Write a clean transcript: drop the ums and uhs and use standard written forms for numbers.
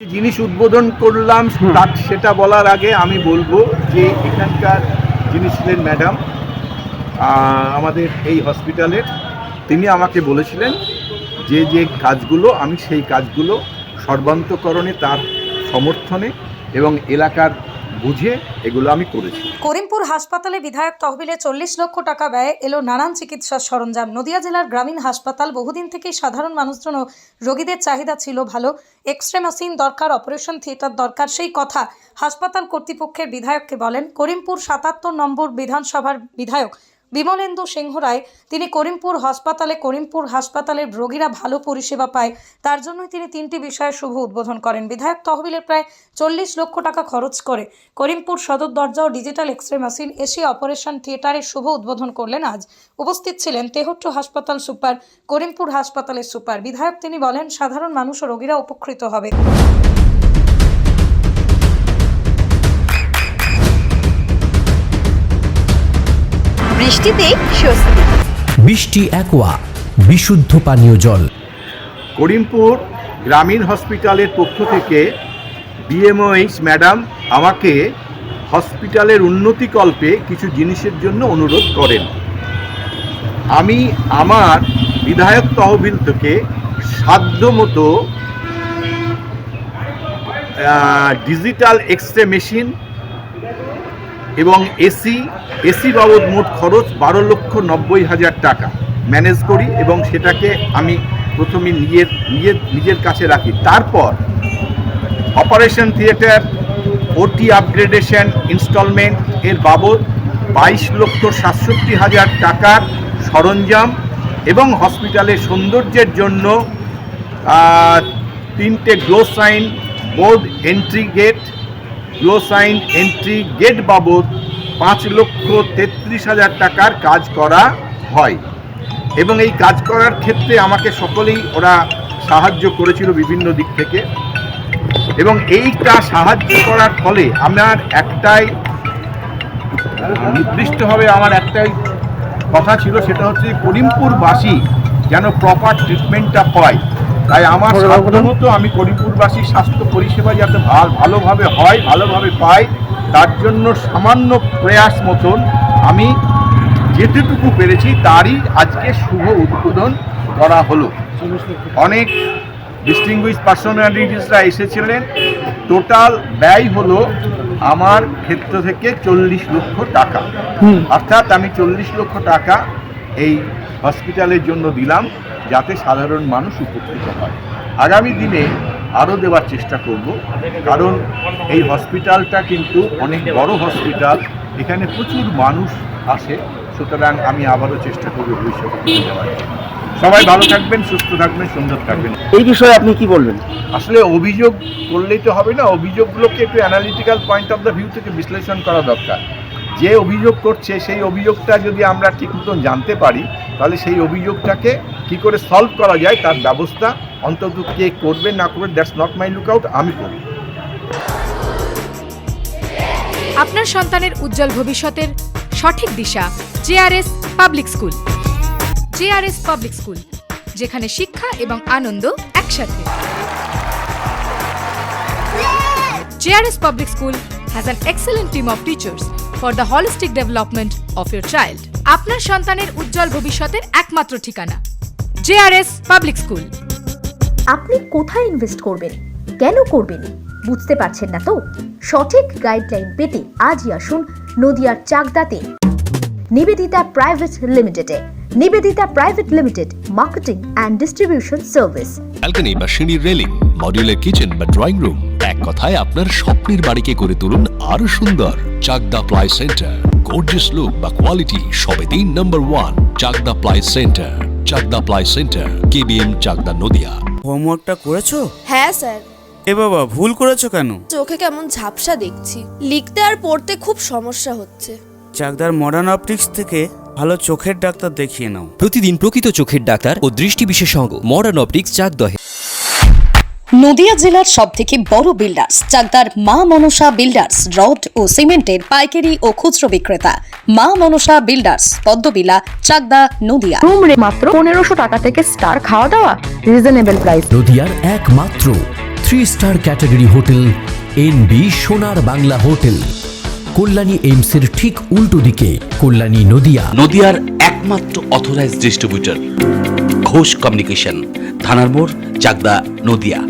জিনিস উদ্বোধন করলাম সেটা বলার আগে আমি বলবো যে এখানকার যিনি ছিলেন ম্যাডাম আমাদের এই হসপিটালের, তিনি আমাকে বলেছিলেন যে যে কাজগুলো আমি সেই কাজগুলো সর্বান্তকরণে তার সমর্থনে এবং এলাকার বুঝে এগুলো আমি করেছি। করিমপুর হাসপাতালে বিধায়ক তহবিলে 40 লক্ষ টাকা ব্যয়ে এলো নানান চিকিৎসার সরঞ্জাম। নদিয়া জেলার গ্রামীণ হাসপাতাল বহুদিন থেকেই সাধারণ মানুষজন ও রোগীদের চাহিদা ছিল ভালো। এক্সরে মেশিন দরকার, অপারেশন থিয়েটার দরকার, সেই কথা হাসপাতাল কর্তৃপক্ষের বিধায়ককে বলেন করিমপুর 77 নম্বর বিধানসভার বিধায়ক বিমলেন্দু সিংহ রায়। তিনি করিমপুর হাসপাতালের রোগীরা ভালো পরিষেবা পায়, তার জন্যই তিনি 3টি বিষয়ের শুভ উদ্বোধন করেন। বিধায়ক তহবিলের প্রায় 40 লক্ষ টাকা খরচ করে করিমপুর সদর দরজা ও digital X-ray machine, Asia operation থিয়েটারের শুভ উদ্বোধন করলেন আজ। উপস্থিত ছিলেন তেহট্ট হাসপাতাল সুপার, করিমপুর হাসপাতালের সুপার। বিধায়ক তিনি বলেন সাধারণ মানুষ ও রোগীরা উপকৃত হবে। বৃষ্টিতে স্বস্তি। বৃষ্টি অ্যাকোয়া বিশুদ্ধ পানীয় জল। করিমপুর গ্রামীণ হসপিটালের পক্ষ থেকে বিএমওএইচ ম্যাডাম আমাকে হসপিটালের উন্নতিকল্পে কিছু জিনিসের জন্য অনুরোধ করেন। আমি আমার বিধায়ক তহবিল থেকে সাধ্যমতো ডিজিটাল এক্সরে মেশিন এবং এসি বাবদ মোট খরচ 12,90,000 টাকা ম্যানেজ করি এবং সেটাকে আমি প্রথমে নিজের কাছে রাখি। তারপর অপারেশন থিয়েটার, ওটি আপগ্রেডেশন ইনস্টলমেন্ট এর বাবদ 22,67,000 টাকার সরঞ্জাম এবং হসপিটালের সৌন্দর্যের জন্য 3টে glow sign board entry gate বাবদ 5,33,000 টাকার কাজ করা হয় এবং এই কাজ করার ক্ষেত্রে আমাকে সকলেই ওরা সাহায্য করেছিল বিভিন্ন দিক থেকে এবং এইটা সাহায্য করার ফলে আমার একটাই কথা ছিল, সেটা হচ্ছে করিমপুরবাসী যেন প্রপার ট্রিটমেন্টটা পায়। তাই আমার সাধ্যমতো আমি করিমপুরবাসীর স্বাস্থ্য পরিষেবা যাতে ভালোভাবে পায়, তার জন্য সামান্য প্রয়াস মতন আমি যেটুকু পেরেছি তারই আজকে শুভ উদ্বোধন করা হলো। অনেক ডিস্টিংগুইশড পার্সোনালিটিসরা এসেছিলেন। টোটাল ব্যয় হলো আমার ক্ষেত্র থেকে 40 লক্ষ টাকা। অর্থাৎ আমি 40 লক্ষ টাকা এই হসপিটালের জন্য দিলাম যাতে সাধারণ মানুষ উপকৃত হয়। আগামী দিনে আরও দেওয়ার চেষ্টা করব, কারণ এই হসপিটালটা কিন্তু অনেক বড় হসপিটাল, এখানে প্রচুর মানুষ আসে, সুতরাং আমি আবারও চেষ্টা করব ভবিষ্যতে দেওয়ার জন্য। সবাই ভালো থাকবেন, সুস্থ থাকবেন, সুন্দর থাকবেন। এই বিষয়ে আপনি কি বলবেন? আসলে অভিযোগ করলেই তো হবে না, অভিযোগগুলোকে একটু analytical point of the view থেকে বিশ্লেষণ করা দরকার। যে অভিযোগ করছে সেই অভিযোগটা যদি আমরা ঠিক মতন জানতে পারি, তাহলে সেই অভিযোগটাকে কি করে সলভ করা যায় তার ব্যবস্থা অন্তত কে করবে না করবে, দ্যাটস নট মাই লুকআউট, আমি করব। আপনার সন্তানের উজ্জ্বল ভবিষ্যতের সঠিক দিশা JRS public school. JRS public school, যেখানে শিক্ষা এবং আনন্দ একসাথে। JRS public school has an excellent team of teachers for the holistic development of your child. আপনার সন্তানের উজ্জ্বল ভবিষ্যতের একমাত্র ঠিকানা জেআরএস পাবলিক স্কুল। আপনি কোথায় ইনভেস্ট করবেন, কেন করবেন বুঝতে পারছেন না তো? সঠিক গাইডলাইন পেতে আজই আসুন নদিয়ার চাকদাতে নিবেদিতা প্রাইভেট লিমিটেডে। Nivedita private limited, marketing and distribution service. Balcony বা সিঁড়ির রেলিং, মডিউলার কিচেন বা ড্রয়িং রুম, এক কথায় আপনার স্বপ্নের বাড়িকে করে তুলুন আরো সুন্দর। Chakdah ply centre, gorgeous look বা কোয়ালিটি সবে 3 number 1 Chakdah ply centre. Chakdah ply centre, KBM, Chakdah, Nadia. হোমওয়ার্কটা করেছো? হ্যাঁ স্যার। এ বাবা, ভুল করেছো কেন? চোখে কেমন ঝাপসা দেখছি, লিখতে আর পড়তে খুব সমস্যা হচ্ছে। চাকদার মডার্ন অপটিক্স থেকে ভালো চোখের ডাক্তার দেখিয়ে নাও। প্রতিদিন প্রকৃত চোখের ডাক্তার ও দৃষ্টি বিশেষজ্ঞ মডার্ন অপটিক্স চাকদহে। নদিয়া জেলার সবথেকে বড় বিল্ডার্স চাকদার মা মনসা বিল্ডার্স, রড ও সিমেন্টের পাইকারি ও খুচরো বিক্রেতা। মা মনসা বিল্ডার্স, পদ্মবিলা, চাকদা, নদিয়া। রুম রে মাত্র 1500 টাকা থেকে স্টার, খাওয়া দাওয়া রিজনেবল প্রাইস। নদিয়ার একমাত্র 3-স্টার ক্যাটাগরি হোটেল এনবি সোনার বাংলা হোটেল, কল্যাণী এইমসের ঠিক উল্টো দিকে, কল্যাণী নদিয়া। নদিয়ার একমাত্র অথরাইজড ডিস্ট্রিবিউটর ঘোষ কমিউনিকেশন, থানার মোড়, চাকদা, নদিয়া।